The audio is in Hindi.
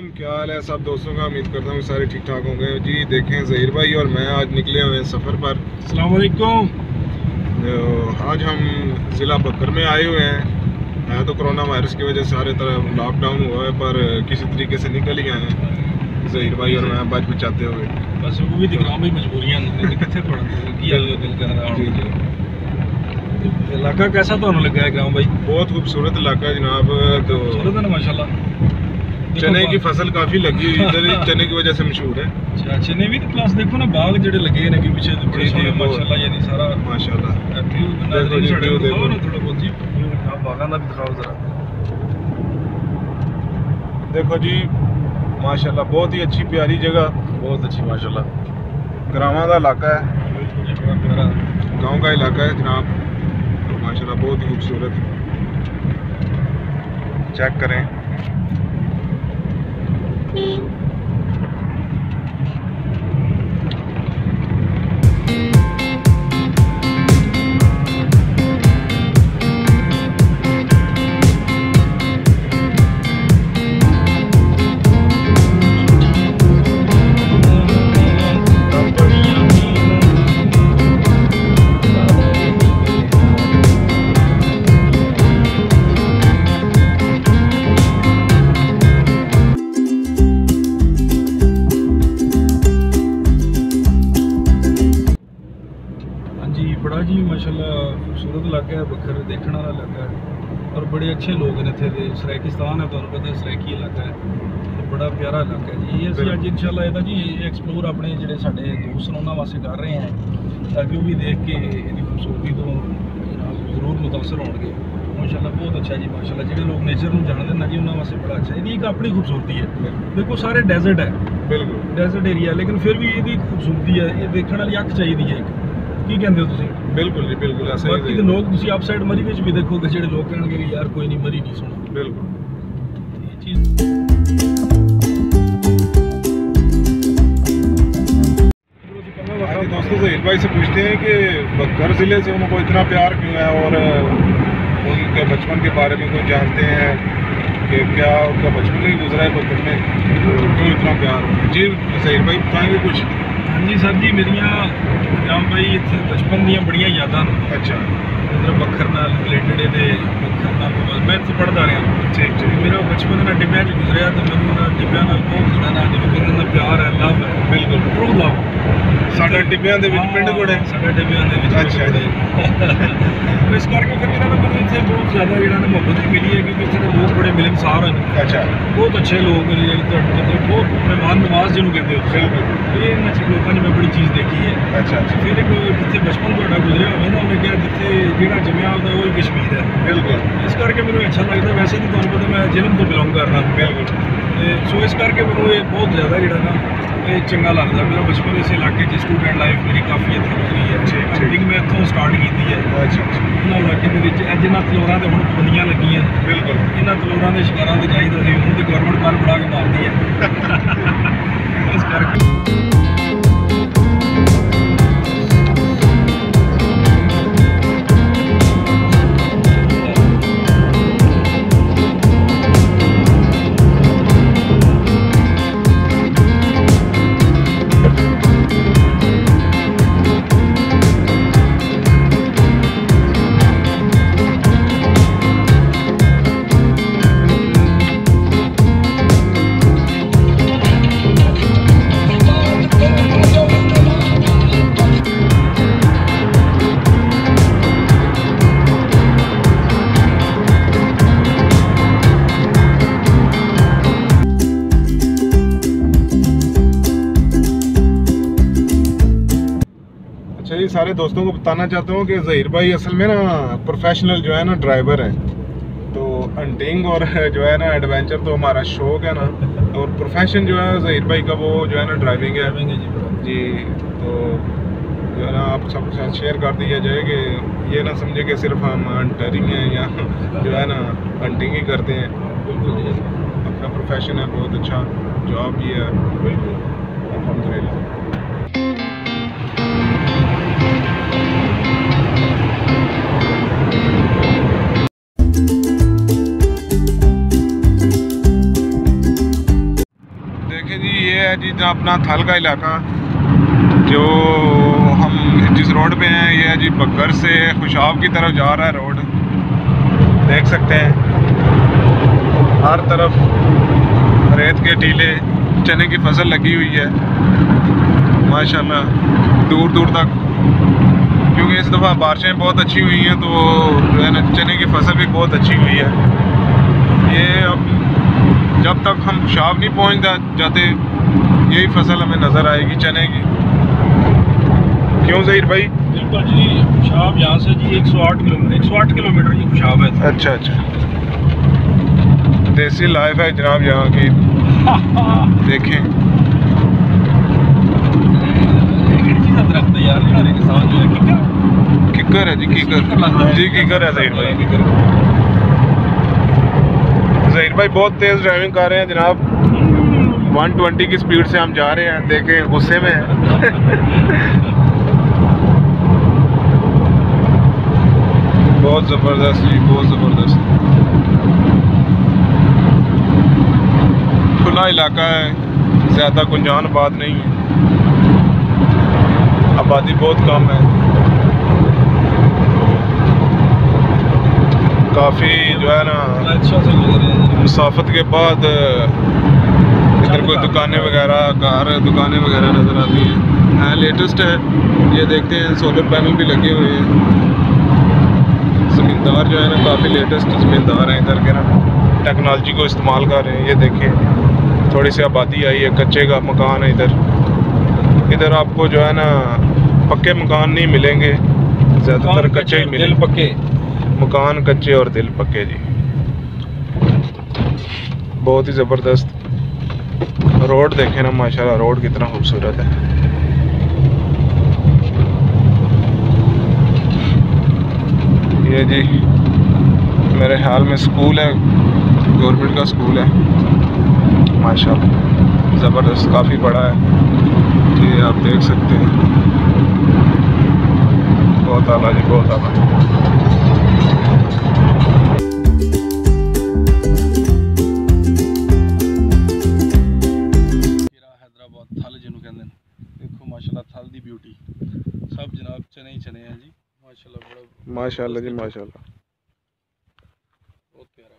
क्या हाल है सब दोस्तों का। उम्मीद करता हूँ सारे ठीक ठाक होंगे जी। देखें ज़हीर भाई और मैं आज निकले हुए हैं सफ़र पर। अस्सलाम वालेकुम। आज हम ज़िला बकर में आए हुए हैं। है तो कोरोना वायरस की वजह से सारे तरह लॉकडाउन हुआ है, पर किसी तरीके से निकल ही आए हैं ज़हीर भाई और मैं बच बचाते हुए। बस वो भी दिख रहा भाई मजबूरियां कितने दिल कर रहा जी जी। इलाका कैसा ਤੁਹਾਨੂੰ ਲੱਗਾ है ग्राम भाई? बहुत खूबसूरत इलाका है जनाब। तो खूबसूरत है ना माशाल्लाह। चने की फसल काफ़ी लगी हुई इधर, चने की वजह से मशहूर है। अच्छा चने भी तो प्लस देखो ना बाग जेडे लगे ने कि पीछे बड़े सोहने माशाल्लाह, यानी सारा माशाल्लाह व्यू व्यू देखो ना थोड़ा बहुत जी आप बागां दा भी दिखाओ जरा। देखो जी माशाल्लाह, बहुत ही अच्छी प्यारी जगह, बहुत अच्छी माशाल्लाह। ग्रामा का इलाका है, बिल्कुल जी, बड़ा प्यारा गांव का इलाका है जनाब। तो माशाल्लाह बहुत ही खूबसूरत, चेक करें। बड़ा जी माशाल्लाह खूबसूरत इलाका है, बखर देखने वाला इलाका है और बड़े अच्छे लोग ने इतने। सराइकिस्तान है, तुहानू पता है सराइकी इलाका है, तो बड़ा प्यारा इलाका है जी। ये असं अज इंशाल्लाह ਇਹਦਾ जी एक्सप्लोर अपने ਜਿਹੜੇ ਸਾਡੇ ਦੋਸਤ ਨੇ ਉਹਨਾਂ ਵਾਸਤੇ ਕਰ ਰਹੇ हैं ताकि वो भी देख के ਇਹਦੀ खूबसूरती तो जरूर मुतासर होंगे। माशाल्लाह बहुत अच्छा जी माशाल्लाह। ਜਿਹੜੇ लोग नेचर ਨੂੰ ਜਾਣਦੇ ਨੇ जी ਉਹਨਾਂ ਵਾਸਤੇ बड़ा अच्छा है। ਇਹਦੀ एक अपनी खूबसूरती है। देखो सारे डेजर्ट है, बिल्कुल डेजर्ट एरिया, लेकिन फिर भी ਇਹਦੀ खूबसूरती है। ये देखने वाली अख चाहिए है। ਕੀ ਕਹਿੰਦੇ ਹੋ ਤੁਸੀਂ? बिल्कुल जी बिल्कुल ऐसा ਬਾਕੀ ਦੇ ਲੋਕ ਤੁਸੀਂ ਆਊਟਸਾਈਡ ਮਰੀ ਵਿੱਚ ਵੀ ਦੇਖੋਗੇ, ਜਿਹੜੇ ਲੋਕ ਕਹਿਣਗੇ ਕਿ ਯਾਰ ਕੋਈ ਨਹੀਂ ਮਰੀ ਨਹੀਂ ਸੁਣਾ। बिल्कुल। ਇਹ ਚੀਜ਼ दोस्तों ज़हीर भाई से पूछते हैं कि बकर ज़िले से उनको इतना प्यार क्यों है और उनके बचपन के बारे में कुछ जानते हैं कि क्या उनका बचपन ही गुजरा है बकर में, क्यों इतना प्यार जी। ज़हीर भाई बताएंगे कुछ? हाँ जी सर जी, मेरिया राम भाई इतने बचपन दियाँ बड़िया यादां। अच्छा इधर बखर नाल रिलेटेड है, बखर नाल मैं इतने पढ़ता रहा। ठीक ठीक। मेरा बचपन ना डिब्बिया च गुजरिया, तो मैं डिब्बिया नाल बहुत जुड़ा ना, जिवें कहंदे ना प्यार है, लव है। बिल्कुल ट्रू लव। साडा टिब्बियां दे विच पिंड कोड़े। साडा डिब्बिया दे विच। अच्छा जी। इस करके फिर मेरा मतलब इतने बहुत ज़्यादा जिहड़ा ना मोहब्बत भी मिली है, क्योंकि इतने लोग बड़े मिलनसार हैं। अच्छा बहुत अच्छे लोग हैं, मतलब बहुत मेहमान नवाज जिन्हों कहते हो। बिल्कुल ये इन्हां लोगों ने मैं बड़ी चीज़ देखी है। अच्छा फिर एक जिथे बचपन तुहाडा गुजरिया होवे ना, उन्हें कहा जिथे जिहड़ा जम्मिया होंदा वो कश्मीर है। बिल्कुल। इस करके मैंने अच्छा लगता। वैसे तो तुहानू पता मैं जिलम तो बिलोंग करना। बिल्कुल। सो इस करके मैंने ये बहुत ज़्यादा जिहड़ा ना ये चंगा लगता। मेरा बचपन इस इलाके च स्टूडेंट लाइफ मेरी काफ़ी इत्थे गुजरी है। पेंटिंग मैं इत्थों स्टार्ट की है। अच्छा इन्होंने इलाके के विच जिन्हां तलोरां ते हुण पाबंदियां लगियां। बिल्कुल। इन्हां तलोरां दे शिकारां ते जाईदा सी, हुण ते गवर्नमेंट कल बड़ा के मारदी है। इस करके सारे दोस्तों को बताना चाहता हूँ कि ज़हीर भाई असल में ना प्रोफेशनल जो है ना ड्राइवर है। तो हंटिंग और जो है ना एडवेंचर तो हमारा शौक है ना, और प्रोफेशन जो है ज़हीर भाई का वो जो है ना ड्राइविंग है जी। तो जो है ना आप सबके साथ शेयर कर दिया जाए कि ये ना समझे कि सिर्फ हम हंटरिंग हैं या जो है ना हंटिंग ही करते हैं। बिल्कुल अपना प्रोफेशन है, बहुत अच्छा जॉब भी है। बिल्कुल अल्हम्दुलिल्लाह। है जी अपना थल का इलाका। जो हम जिस रोड पे हैं ये है जी बग्गर से खुशाब की तरफ जा रहा है रोड, देख सकते हैं हर तरफ रेत के टीले, चने की फसल लगी हुई है माशाल्लाह दूर दूर तक, क्योंकि इस दफ़ा बारिशें बहुत अच्छी हुई हैं तो जो है ना चने की फसल भी बहुत अच्छी हुई है। ये अब जब तक हम शाब नहीं पहुंच जाते यही फसल हमें नज़र आएगी चने की। क्यों ज़हीर भाई? बिल्कुल जी, खुशाब यहाँ से जी 108 किलोमीटर की खुशाब है। अच्छा अच्छा, देसी लाइफ है जनाब यहाँ की। देखें दरख्त है यार, रेगिस्तान जो है किकर है जी, किकर जी, किकर है ज़हीर भाई। ज़हीर भाई बहुत तेज़ ड्राइविंग कर रहे हैं जनाब, 120 की स्पीड से हम जा रहे हैं, देखें गुस्से में है। बहुत ज़बरदस्त जी, बहुत ज़बरदस्त। खुला इलाका है, ज़्यादा गुंजान आबाद नहीं है, आबादी बहुत कम है। काफ़ी जो है ना अच्छा से गुजर रहे हैं। मुसाफत के बाद इधर कोई दुकानें वगैरह, कार दुकानें वगैरह नज़र आती हैं। लेटेस्ट है, ये देखते हैं सोलर पैनल भी लगे हुए हैं। ज़मींदार जो है ना काफ़ी लेटेस्ट ज़मींदार हैं इधर के ना, टेक्नोलॉजी को इस्तेमाल कर रहे हैं। ये देखें थोड़ी सी आबादी आई है, कच्चे का मकान है इधर आपको जो है ना पक्के मकान नहीं मिलेंगे, ज़्यादातर कच्चे ही मिलेंगे। दिल पक्के मकान कच्चे और दिल पक्के जी। बहुत ही ज़बरदस्त रोड देखें ना माशाल्लाह, रोड कितना खूबसूरत है। ये जी मेरे ख्याल में स्कूल है, गवर्नमेंट का स्कूल है माशाल्लाह, ज़बरदस्त काफ़ी बड़ा है ये आप देख सकते हैं। बहुत आला जी, बहुत आला। हैदराबाद थल जिन्हों कहते हैं, देखो माशाल्लाह थल दी ब्यूटी, सब जनाब चने ही चने हैं जी माशाल्लाह, बड़ा माशाल्लाह जी माशाल्लाह। बहुत प्यारा।